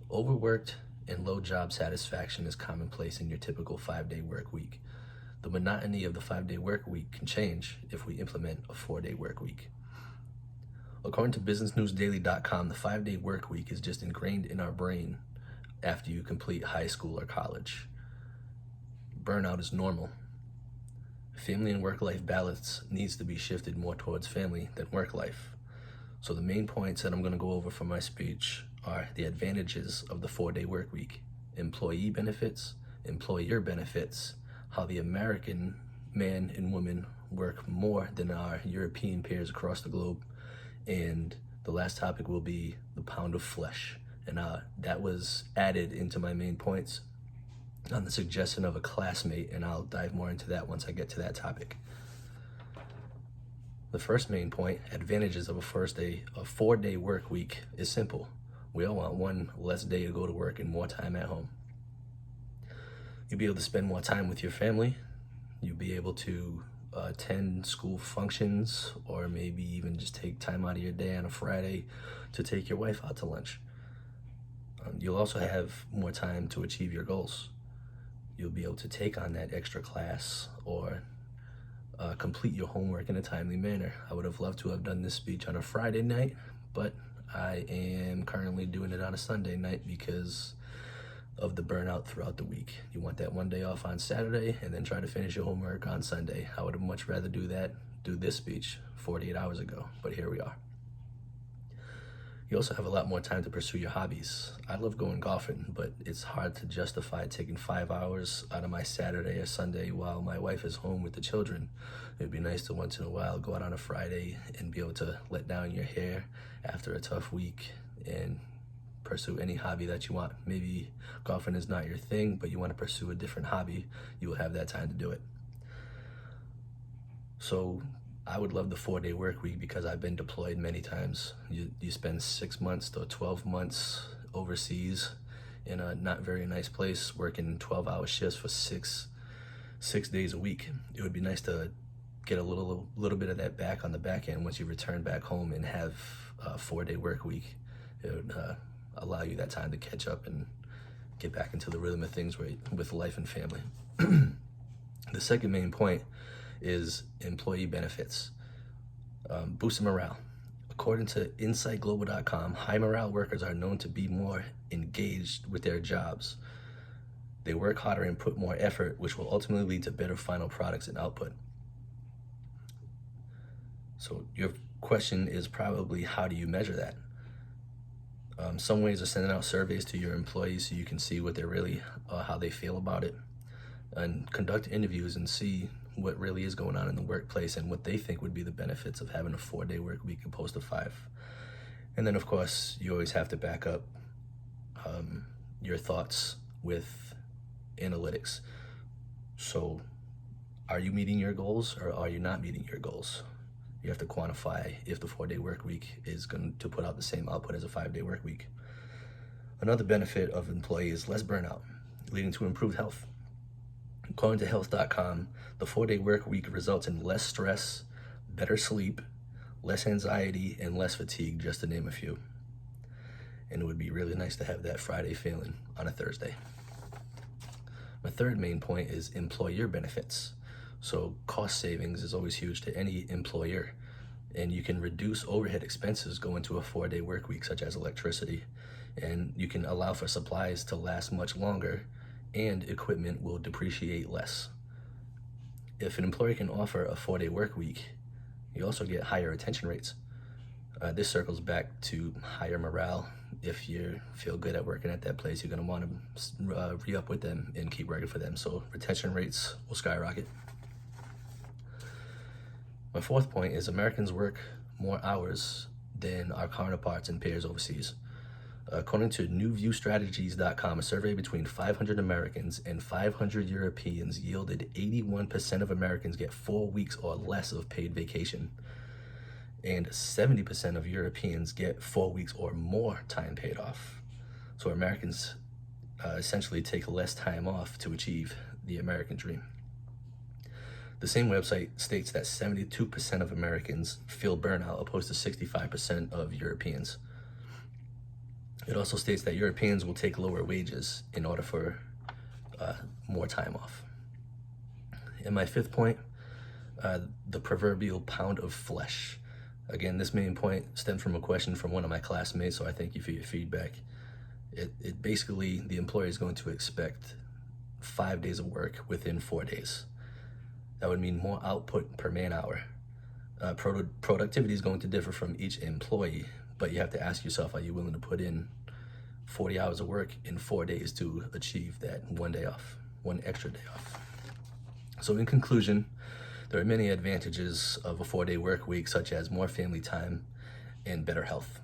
Overworked and low job satisfaction is commonplace in your typical 5-day work week. The monotony of the 5-day work week can change if we implement a 4-day work week. According to businessnewsdaily.com, the 5-day work week is just ingrained in our brain after you complete high school or college. Burnout is normal. Family and work-life balance needs to be shifted more towards family than work life. So the main points that I'm going to go over for my speech are the advantages of the 4-day work week, employee benefits, employer benefits, how the American man and woman work more than our European peers across the globe, and the last topic will be the pound of flesh. And that was added into my main points on the suggestion of a classmate, and I'll dive more into that once I get to that topic. The first main point, advantages of a 4-day work week, is simple. We all want one less day to go to work and more time at home. You'll be able to spend more time with your family. You'll be able to attend school functions, or maybe even just take time out of your day on a Friday to take your wife out to lunch. You'll also have more time to achieve your goals. You'll be able to take on that extra class or complete your homework in a timely manner. I would have loved to have done this speech on a Friday night, but I am currently doing it on a Sunday night because of the burnout throughout the week. You want that one day off on Saturday and then try to finish your homework on Sunday. I would have much rather do this speech 48 hours ago, but here we are. You also have a lot more time to pursue your hobbies. I love going golfing, but it's hard to justify taking 5 hours out of my Saturday or Sunday while my wife is home with the children. It'd be nice to once in a while go out on a Friday and be able to let down your hair after a tough week and pursue any hobby that you want. Maybe golfing is not your thing, but you want to pursue a different hobby, you will have that time to do it. So I would love the 4-day work week because I've been deployed many times. You spend 6 months to 12 months overseas in a not very nice place, working 12-hour shifts for six days a week. It would be nice to get a little bit of that back on the back end once you return back home and have a 4-day work week. It would allow you that time to catch up and get back into the rhythm of things with life and family. The second main point is employee benefits. Boosting morale. According to InsightGlobal.com, high morale workers are known to be more engaged with their jobs. They work harder and put more effort, which will ultimately lead to better final products and output. So your question is probably, how do you measure that? Some ways are sending out surveys to your employees so you can see what they're really, how they feel about it, and conduct interviews and see what really is going on in the workplace and what they think would be the benefits of having a 4-day work week opposed to 5. And then, of course, you always have to back up your thoughts with analytics. So are you meeting your goals or are you not meeting your goals? You have to quantify if the 4-day work week is going to put out the same output as a 5-day work week. Another benefit of employee is less burnout, leading to improved health. According to health.com, the 4-day work week results in less stress, better sleep, less anxiety, and less fatigue, just to name a few. And it would be really nice to have that Friday feeling on a Thursday. My third main point is employer benefits. So cost savings is always huge to any employer, and you can reduce overhead expenses going to a 4-day work week, such as electricity, and you can allow for supplies to last much longer, and equipment will depreciate less. If an employer can offer a 4-day work week, you also get higher retention rates. This circles back to higher morale. If you feel good at working at that place, you're going to want to re-up with them and keep working for them. So retention rates will skyrocket. My fourth point is Americans work more hours than our counterparts and peers overseas. According to newviewstrategies.com, a survey between 500 Americans and 500 Europeans yielded 81% of Americans get 4 weeks or less of paid vacation, and 70% of Europeans get 4 weeks or more time paid off. So Americans essentially take less time off to achieve the American dream. The same website states that 72% of Americans feel burnout, opposed to 65% of Europeans. It also states that Europeans will take lower wages in order for more time off. And my fifth point, the proverbial pound of flesh. Again, this main point stemmed from a question from one of my classmates, so I thank you for your feedback. It basically, the employer is going to expect 5 days of work within 4 days. That would mean more output per man hour. Productivity is going to differ from each employee, but you have to ask yourself, are you willing to put in 40 hours of work in 4 days to achieve that 1 day off, one extra day off? So in conclusion, there are many advantages of a 4-day work week, such as more family time and better health.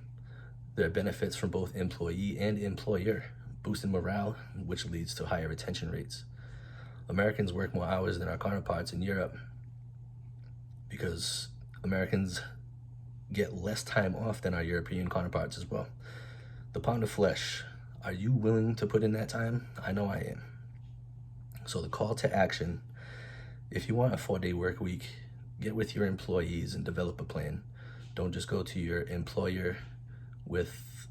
There are benefits from both employee and employer, boosting morale, which leads to higher retention rates. Americans work more hours than our counterparts in Europe because Americans get less time off than our European counterparts as well. The pound of flesh, are you willing to put in that time? I know I am. So the call to action, if you want a 4-day work week, get with your employees and develop a plan. Don't just go to your employer with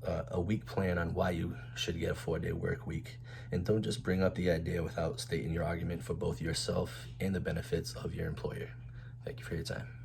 a weak plan on why you should get a 4-day work week. And don't just bring up the idea without stating your argument for both yourself and the benefits of your employer. Thank you for your time.